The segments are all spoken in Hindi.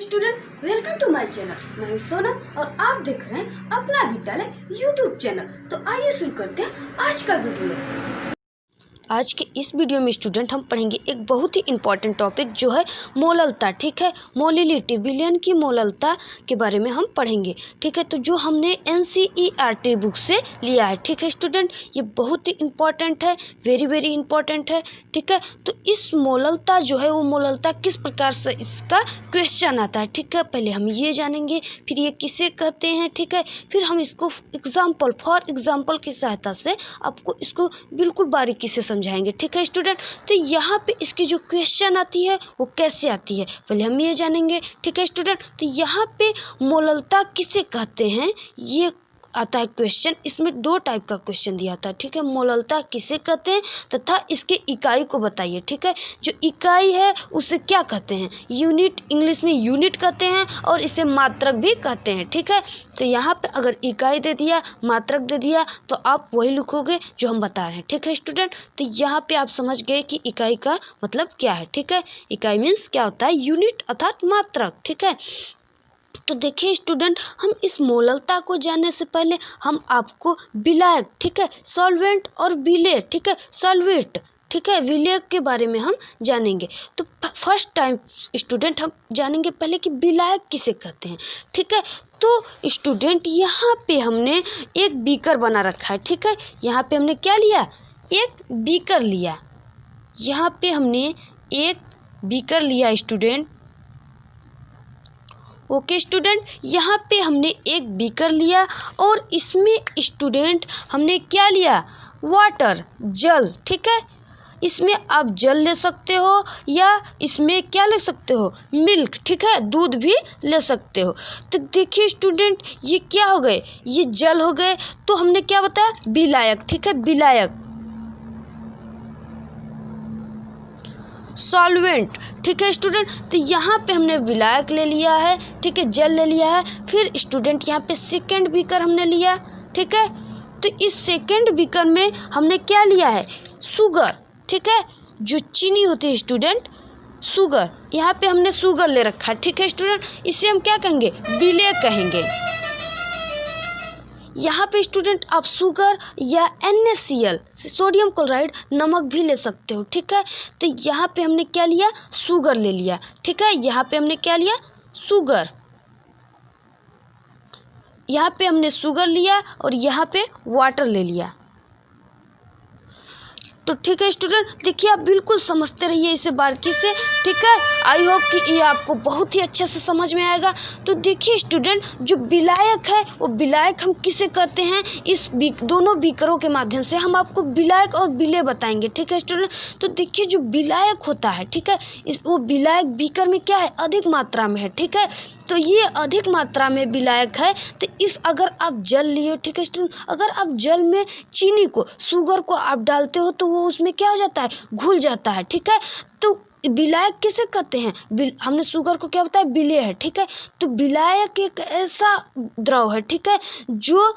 Student welcome to my channel. मैं हूं सोनम और आप देख रहे हैं अपना विद्यालय यूट्यूब चैनल। तो आइए शुरू करते हैं आज का वीडियो। आज के इस वीडियो में स्टूडेंट हम पढ़ेंगे एक बहुत ही इम्पोर्टेंट टॉपिक जो है मोललता। ठीक है, मोलिलिटी, विलयन की मोललता के बारे में हम पढ़ेंगे। ठीक है, तो जो हमने NCERT बुक से लिया है। ठीक है स्टूडेंट, ये बहुत ही इम्पोर्टेंट है, वेरी इम्पोर्टेंट है। ठीक है, तो इस मोललता जो है वो मोललता किस प्रकार से इसका क्वेश्चन आता है। ठीक है, पहले हम ये जानेंगे, फिर ये किसे कहते हैं। ठीक है, फिर हम इसको फॉर एग्जाम्पल की सहायता से आपको इसको बिल्कुल बारीकी से समझाएंगे। ठीक है स्टूडेंट, तो यहाँ पे इसकी जो क्वेश्चन आती है वो कैसे आती है पहले हम ये जानेंगे। ठीक है स्टूडेंट, तो यहाँ पे मोललता किसे कहते हैं ये आता है क्वेश्चन। इसमें दो टाइप का क्वेश्चन दिया था। ठीक है, मोललता किसे कहते हैं तथा इसके इकाई को बताइए। ठीक है, जो इकाई है उसे क्या कहते हैं, यूनिट, इंग्लिश में यूनिट कहते हैं और इसे मात्रक भी कहते हैं। ठीक है, तो यहाँ पे अगर इकाई दे दिया, मात्रक दे दिया तो आप वही लिखोगे जो हम बता रहे हैं। ठीक है स्टूडेंट, तो यहाँ पे आप समझ गए कि इकाई का मतलब क्या है। ठीक है, इकाई मीन्स क्या होता है, यूनिट अर्थात मात्रक। ठीक है, तो देखिए स्टूडेंट, हम इस मोललता को जानने से पहले हम आपको विलायक, ठीक है, सॉल्वेंट और विलेय, ठीक है, सॉल्वेट, ठीक है, विलेय के बारे में हम जानेंगे। तो फर्स्ट टाइम स्टूडेंट हम जानेंगे पहले कि विलायक किसे कहते हैं। ठीक है, तो स्टूडेंट यहाँ पे हमने एक बीकर बना रखा है। ठीक है, यहाँ पे हमने क्या लिया, एक बीकर लिया। यहाँ पे हमने एक बीकर लिया स्टूडेंट। ओके स्टूडेंट, यहाँ पे हमने एक बीकर लिया और इसमें स्टूडेंट हमने क्या लिया, वाटर, जल। ठीक है, इसमें आप जल ले सकते हो या इसमें क्या ले सकते हो, मिल्क, ठीक है, दूध भी ले सकते हो। तो देखिए स्टूडेंट, ये क्या हो गए, ये जल हो गए। तो हमने क्या बताया, विलायक। ठीक है, विलायक, सॉल्वेंट। ठीक है स्टूडेंट, तो यहाँ पे हमने विलायक ले लिया है, ठीक है, जल ले लिया है। फिर स्टूडेंट यहाँ पे सेकेंड बीकर हमने लिया। ठीक है, तो इस सेकेंड बीकर में हमने क्या लिया है, शुगर। ठीक है, जो चीनी होती है स्टूडेंट, शुगर, यहाँ पे हमने शुगर ले रखा है। ठीक है स्टूडेंट, इसे हम क्या कहेंगे, विलेय कहेंगे। यहाँ पे स्टूडेंट आप शुगर या NaCl, सोडियम क्लोराइड, नमक भी ले सकते हो। ठीक है, तो यहाँ पे हमने क्या लिया, शुगर ले लिया। ठीक है, यहाँ पे हमने क्या लिया, शुगर, यहाँ पे हमने शुगर लिया और यहाँ पे वाटर ले लिया। तो ठीक है स्टूडेंट, देखिए आप बिल्कुल समझते रहिए इसे बारीकी से। ठीक है, आई होप कि ये आपको बहुत ही अच्छे से समझ में आएगा। तो देखिए स्टूडेंट, जो विलायक है वो विलायक हम किसे कहते हैं, इस दोनों बीकरों के माध्यम से हम आपको विलायक और विलेय बताएंगे। ठीक है स्टूडेंट, तो देखिए जो विलायक होता है, ठीक है, वो विलायक बीकर में क्या है, अधिक मात्रा में है। ठीक है, तो ये अधिक मात्रा में विलायक है। तो इस अगर आप जल लिए, ठीक है स्टूडेंट, अगर आप जल में चीनी को, शुगर को आप डालते हो तो वो उसमें क्या हो जाता है, घुल जाता है। ठीक है, तो विलायक किसे कहते हैं, हमने शुगर को क्या बताया, विलेय है। ठीक है, तो विलायक एक ऐसा द्रव है, ठीक है, जो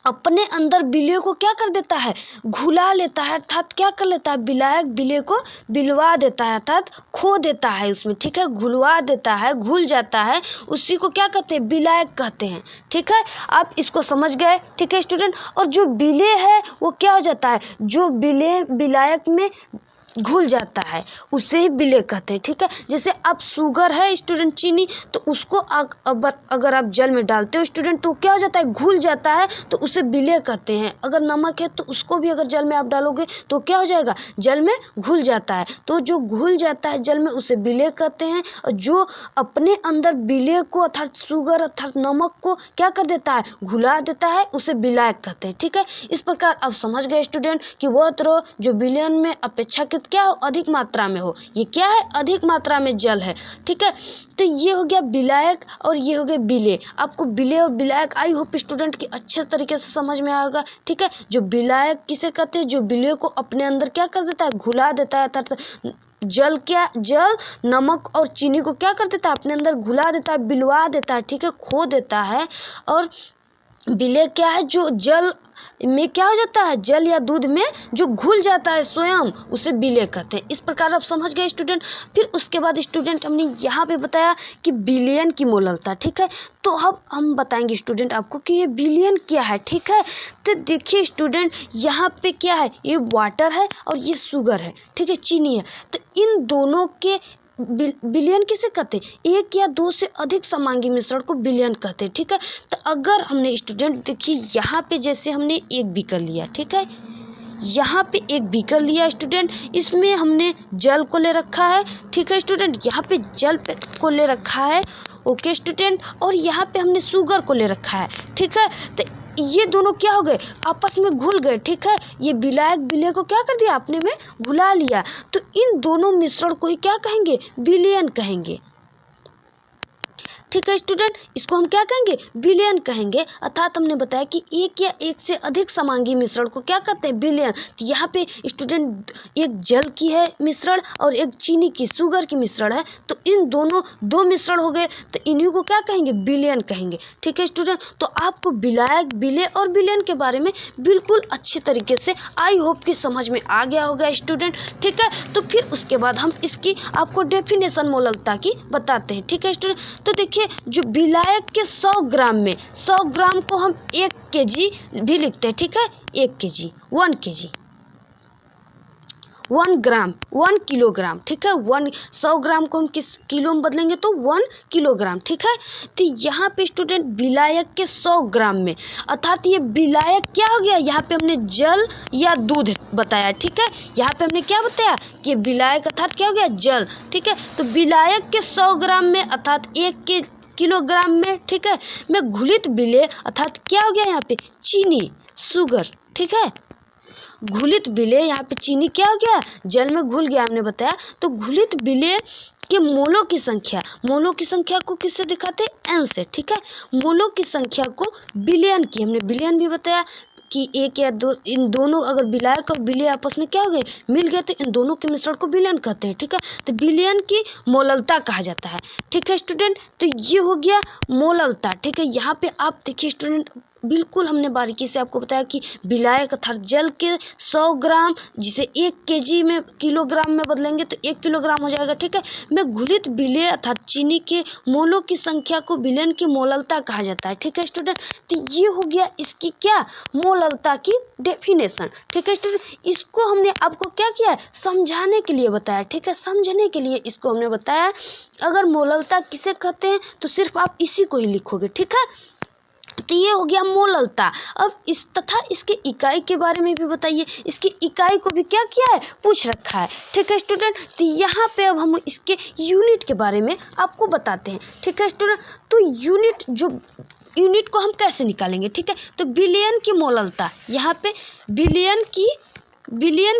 अपने अंदर विलेय को क्या कर देता है, घुला लेता है, अर्थात क्या कर लेता है, विलायक विलेय को विलवा देता है, अर्थात खो देता है उसमें। ठीक है, घुलवा देता है, घुल जाता है, उसी को क्या कहते हैं, विलायक कहते हैं। ठीक है, आप इसको समझ गए। ठीक है स्टूडेंट, और जो विलेय है वो क्या हो जाता है, जो विलेय विलायक में घुल जाता है उसे ही विलेय कहते हैं। ठीक है, जैसे अब शुगर है स्टूडेंट, चीनी, तो उसको अगर आप जल में डालते हो स्टूडेंट तो क्या हो जाता है, घुल जाता है, तो उसे विलेय कहते हैं। अगर नमक है तो उसको भी अगर जल में आप डालोगे तो क्या हो जाएगा, जल में घुल जाता है। तो जो घुल जाता है जल में उसे विलेय कहते हैं, और जो अपने अंदर विलेय को अर्थात शुगर अर्थात नमक को क्या कर देता है, घुला देता है, उसे विलायक कहते हैं। ठीक है, इस प्रकार आप समझ गए स्टूडेंट कि वह द्रव जो विलयन में अपेक्षाकृत क्या हो, अधिक मात्रा में हो, ये क्या है, अधिक मात्रा में जल है। ठीक है, तो ये हो गया विलायक और ये हो गया विलेय। आपको विलेय और विलायक आई होप स्टूडेंट की अच्छे तरीके से समझ में आएगा। ठीक है, जो विलायक किसे कहते हैं, जो विलेय को अपने अंदर क्या कर देता है, घुला देता है, अर्थात जल, क्या, जल, नमक और चीनी को क्या कर देता है, अपने अंदर घुला देता है, बिलवा देता है। ठीक है, खो देता है और विलेय क्या है, जो जल में क्या हो जाता है, जल या दूध में जो घुल जाता है स्वयं, उसे विलेय कहते हैं। इस प्रकार आप समझ गए स्टूडेंट। फिर उसके बाद स्टूडेंट हमने यहाँ पे बताया कि विलयन की मोललता, ठीक है। तो अब हम बताएंगे स्टूडेंट आपको कि ये विलयन क्या है, ठीक है। तो देखिए स्टूडेंट, यहाँ पे क्या है, ये वाटर है और ये शुगर है, ठीक है, चीनी है। तो इन दोनों के विलयन किसे कहते हैं, एक या दो से अधिक समांगी मिश्रण को विलयन कहते हैं, ठीक है। तो अगर हमने स्टूडेंट देखिए यहाँ पे जैसे हमने एक बीकर लिया, ठीक है, यहाँ पे एक बीकर लिया स्टूडेंट, इसमें हमने जल को ले रखा है, ठीक है स्टूडेंट, यहाँ पे जल को ले रखा है, ओके स्टूडेंट, और यहाँ पे हमने शुगर को ले रखा है, ठीक है। तो ये दोनों क्या हो गए, आपस में घुल गए, ठीक है। ये विलायक विलेय को क्या कर दिया, आपने में घुला लिया। तो इन दोनों मिश्रण को ही क्या कहेंगे, विलयन कहेंगे, ठीक है स्टूडेंट। इसको हम क्या कहेंगे, विलयन कहेंगे। अर्थात हमने बताया कि एक या एक से अधिक समांगी मिश्रण को क्या कहते हैं, विलयन। तो यहाँ पे स्टूडेंट एक जल की है मिश्रण और एक चीनी की, शुगर की मिश्रण है, तो इन दोनों दो मिश्रण हो गए, तो इन्हीं को क्या कहेंगे, विलयन कहेंगे, ठीक है स्टूडेंट। तो आपको विलायक, विलेय और विलयन के बारे में बिल्कुल अच्छे तरीके से आई होप कि समझ में आ गया होगा स्टूडेंट, ठीक है। तो फिर उसके बाद हम इसकी आपको डेफिनेशन मोललता की बताते हैं, ठीक है स्टूडेंट। तो देखिए, जो विलायक के 100 ग्राम में 100 ग्राम को हम 1 kg भी लिखते हैं, ठीक है, 1 kg, 1 kg, 1 ग्राम, 1 किलोग्राम, ठीक है। 100 ग्राम को हम किस किलो में बदलेंगे, तो 1 किलोग्राम, ठीक है। तो यहाँ पे स्टूडेंट विलायक के 100 ग्राम में, अर्थात ये विलायक क्या हो गया, यहाँ पे हमने जल या दूध बताया, ठीक है। यहाँ पे हमने क्या बताया कि विलायक अर्थात क्या हो गया, जल, ठीक है। तो विलायक के 100 ग्राम में अर्थात 1 किलोग्राम में, ठीक है, में घुलित विलेय अर्थात क्या हो गया, यहाँ पे चीनी, शुगर, ठीक है, घुलित विलेय, यहाँ पे चीनी क्या हो गया, जल में घुल गया, हमने बताया। तो घुलित विलेय के मोलों की संख्या, मोलों की संख्या को किससे दिखाते हैं, एन से, ठीक है। मोलों की संख्या को विलयन की, हमने विलयन भी बताया कि एक या दो, इन दोनों अगर विलायक और विलेय आपस में क्या हो गए, मिल गए, तो इन दोनों के मिश्रण को विलयन कहते हैं, ठीक है। तो विलयन की मोललता कहा जाता है, ठीक है स्टूडेंट। तो ये हो गया मोललता, ठीक है। यहाँ पे आप देखिए स्टूडेंट, बिल्कुल हमने बारीकी से आपको बताया कि विलायक अर्थात जल के 100 ग्राम, जिसे 1 kg में किलोग्राम में बदलेंगे तो 1 किलोग्राम हो जाएगा, ठीक है। में घुलित विलेय अर्थात चीनी के मोलों की संख्या को विलयन की मोललता कहा जाता है, ठीक है स्टूडेंट। तो ये हो गया इसकी क्या, मोललता की डेफिनेशन, ठीक है स्टूडेंट। इसको हमने आपको क्या किया है, समझाने के लिए बताया, ठीक है, समझने के लिए इसको हमने बताया। अगर मोललता किसे कहते हैं तो सिर्फ आप इसी को ही लिखोगे, ठीक है। तो ये हो गया मोललता। अब इस तथा इसके इकाई के बारे में भी बताइए, इसकी इकाई को भी क्या किया है, पूछ रखा है, ठीक है स्टूडेंट। तो यहाँ पे अब हम इसके यूनिट के बारे में आपको बताते हैं, ठीक है स्टूडेंट। तो यूनिट को हम कैसे निकालेंगे, ठीक है। तो विलयन की मोललता, यहाँ पे विलयन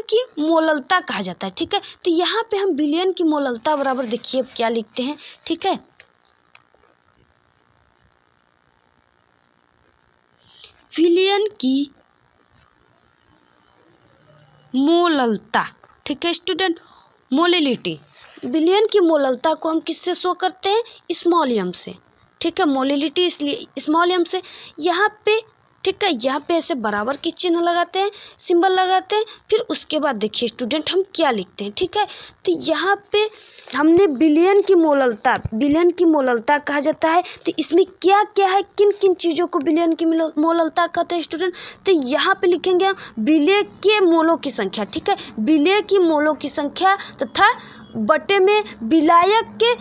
की मोललता कहा जाता है, ठीक है। तो यहाँ पे हम विलयन की मोललता बराबर देखिए क्या लिखते हैं, ठीक है, विलयन की मोललता, ठीक है स्टूडेंट, मोलिलिटी। विलयन की मोललता को हम किससे शो करते हैं, स्मॉल एम से, ठीक है। मोलिलिटी इसलिए स्मॉल एम से, यहाँ पे, ठीक है, यहाँ पे ऐसे बराबर की चिन्ह लगाते हैं, सिंबल लगाते हैं। फिर उसके बाद देखिए स्टूडेंट हम क्या लिखते हैं, ठीक है। तो यहाँ पे हमने विलयन की मोललता कहा जाता है। तो इसमें क्या क्या है, किन किन चीज़ों को विलयन की मोललता कहते हैं स्टूडेंट। तो यहाँ पे लिखेंगे हम विलेय के मोलों की संख्या, ठीक है, विलेय की मोलों की संख्या तथा बटे में विलायक के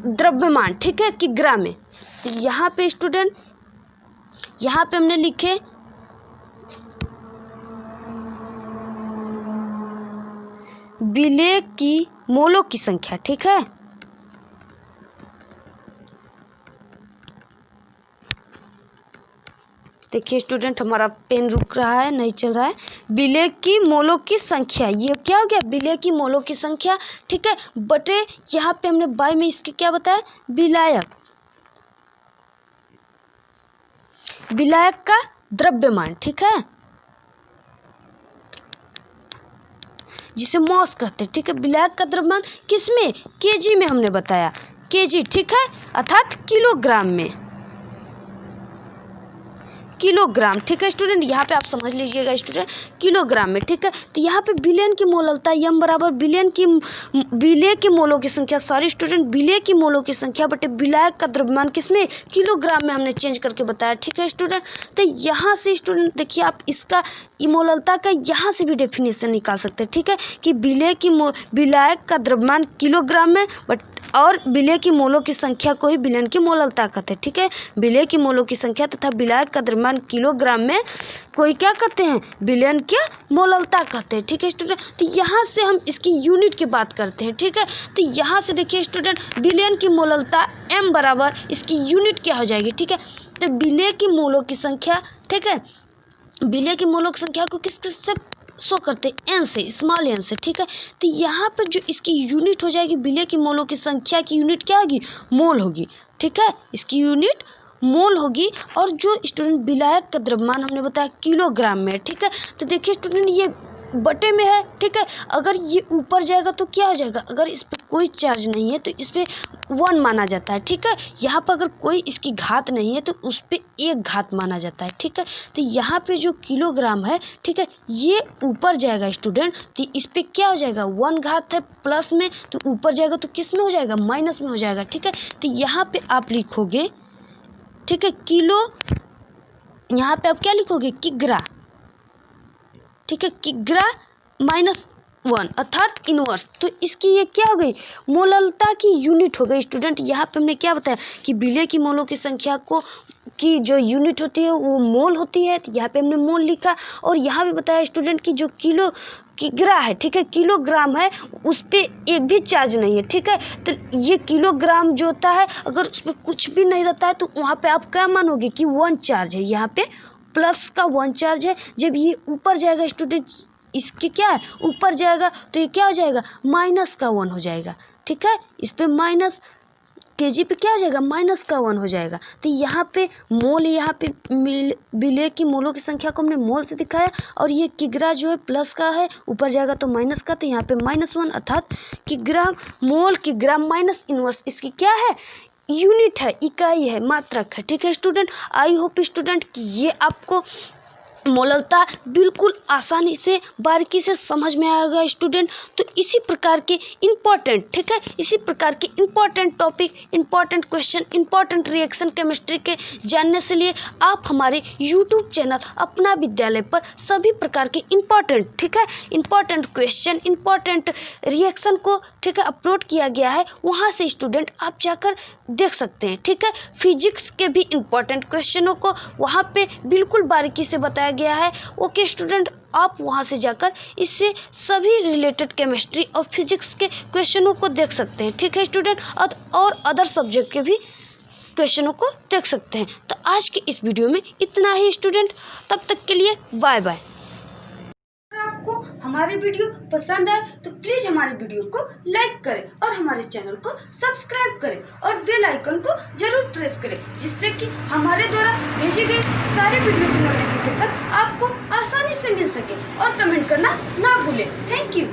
द्रव्यमान, ठीक है, कि ग्राम में। तो यहाँ पे स्टूडेंट, यहाँ पे हमने लिखे विलेय की मोलों की संख्या, ठीक है। देखिए स्टूडेंट, हमारा पेन रुक रहा है, नहीं चल रहा है। विलेय की मोलों की संख्या, ये क्या हो गया, विलेय की मोलों की संख्या, ठीक है, बटे यहाँ पे हमने बाय में इसके क्या बताया, विलायक का द्रव्यमान, ठीक है, जिसे मॉस कहते हैं, ठीक है। विलायक का द्रव्यमान किसमें, केजी में हमने बताया, केजी, ठीक है, अर्थात किलोग्राम में, किलोग्राम, ठीक है स्टूडेंट, यहाँ पे आप समझ लीजिएगा स्टूडेंट किलोग्राम में, ठीक है। तो यहाँ पे बिलियन की मोललता m बराबर विलेय की मोलों की संख्या, सॉरी स्टूडेंट, विलेय की मोलों की संख्या बटे विलायक का द्रव्यमान किसमें, किलोग्राम में हमने चेंज करके बताया, ठीक है स्टूडेंट। तो यहाँ से स्टूडेंट देखिए आप इसका मोललता का यहाँ से भी डेफिनेशन निकाल सकते हैं, ठीक है, कि विलायक का द्रव्यमान किलोग्राम में बट और विलेय की मोलों की संख्या को ही विलयन की मोललता कहते हैं, ठीक है। विलेय की मोलों की संख्या तथा विलायक का द्रव्यमान किलोग्राम में कोई क्या कहते हैं, विलयन की मोललता कहते हैं, ठीक है स्टूडेंट। तो यहाँ से हम इसकी यूनिट की बात करते हैं, ठीक है। तो यहाँ से देखिए स्टूडेंट विलयन की मोललता m बराबर इसकी यूनिट क्या हो जाएगी, ठीक है। तो विलेय की मोलों की संख्या, ठीक है, विलेय की मोलों की संख्या को किससे शो करते हैं, एन से, स्मॉल एन से, ठीक है। तो यहाँ पर जो इसकी यूनिट हो जाएगी विलेय की मोलों की संख्या की यूनिट क्या होगी, मोल होगी, ठीक है, इसकी यूनिट मोल होगी। और जो स्टूडेंट विलायक का द्रव्यमान हमने बताया किलोग्राम में, ठीक है। तो देखिए स्टूडेंट ये बटे में है, ठीक है, अगर ये ऊपर जाएगा तो क्या हो जाएगा, अगर इस पर कोई चार्ज नहीं है तो इस पर 1 माना जाता है, ठीक है। यहाँ पर अगर कोई इसकी घात नहीं है तो उस पर 1 घात माना जाता है, ठीक है। तो यहाँ पे जो किलोग्राम है, ठीक है, ये ऊपर जाएगा स्टूडेंट, तो इस पर क्या हो जाएगा, 1 घात है प्लस में, तो ऊपर जाएगा तो किस में हो जाएगा, माइनस में हो जाएगा, ठीक है। तो यहाँ पे आप लिखोगे, ठीक है, किलो, यहाँ पे आप क्या लिखोगे, किग्रा, ठीक है, किग्रा -1 अर्थात इनवर्स। तो इसकी ये क्या हो गई, मोललता की यूनिट हो गई स्टूडेंट। यहाँ पे हमने क्या बताया कि विलेय की मोलों की संख्या को की जो यूनिट होती है वो मोल होती है, तो यहाँ पे हमने मोल लिखा। और यहाँ भी बताया स्टूडेंट कि जो किग्रा है, ठीक है, किलोग्राम है, उस पर एक भी चार्ज नहीं है, ठीक है। तो ये किलोग्राम जो होता है अगर उस पर कुछ भी नहीं रहता है तो वहाँ पे आप क्या मानोगे कि 1 चार्ज है, यहाँ पे प्लस का 1 चार्ज है। जब ये ऊपर जाएगा स्टूडेंट, इसके क्या है ऊपर जाएगा तो ये क्या हो जाएगा, माइनस का 1 हो जाएगा, ठीक है। इस पे माइनस केजी पे क्या हो जाएगा, माइनस का 1 हो जाएगा। तो यहाँ पे मोल, यहाँ पे विलेय की मोलों की संख्या को हमने मोल से दिखाया, और ये किग्रा जो है प्लस का है, ऊपर जाएगा तो माइनस का, तो यहाँ पे -1 अर्थात किग्रा मोल, किग्रा माइनस इनवर्स इसकी क्या है, यूनिट है, इकाई है, मात्रक है, ठीक है स्टूडेंट। आई होप स्टूडेंट कि ये आपको मोललता बिल्कुल आसानी से बारीकी से समझ में आएगा स्टूडेंट। तो इसी प्रकार के इम्पॉर्टेंट, ठीक है, इसी प्रकार के important topic, important question, important reaction chemistry के जानने से लिए आप हमारे यूट्यूब चैनल अपना विद्यालय पर सभी प्रकार के इम्पॉर्टेंट, ठीक है, इम्पॉर्टेंट क्वेश्चन, इम्पॉर्टेंट रिएक्शन को, ठीक है, अपलोड किया गया है, वहाँ से स्टूडेंट आप जाकर देख सकते हैं, ठीक है। फिजिक्स के भी इम्पॉर्टेंट क्वेश्चनों को वहाँ पे बिल्कुल बारीकी से बताया गया है। ओके स्टूडेंट, आप वहां से जाकर इससे सभी रिलेटेड केमिस्ट्री और फिजिक्स के क्वेश्चनों को देख सकते हैं, ठीक है स्टूडेंट, और अदर सब्जेक्ट के भी क्वेश्चनों को देख सकते हैं। तो आज के इस वीडियो में इतना ही स्टूडेंट, तब तक के लिए बाय बाय। आपको हमारे वीडियो पसंद आए तो प्लीज हमारे वीडियो को लाइक करें और हमारे चैनल को सब्सक्राइब करें और बेल आइकन को जरूर प्रेस करें, जिससे कि हमारे द्वारा भेजी गई सारे वीडियो की नोटिफिकेशन आपको आसानी से मिल सके। और कमेंट करना ना भूलें। Thank you.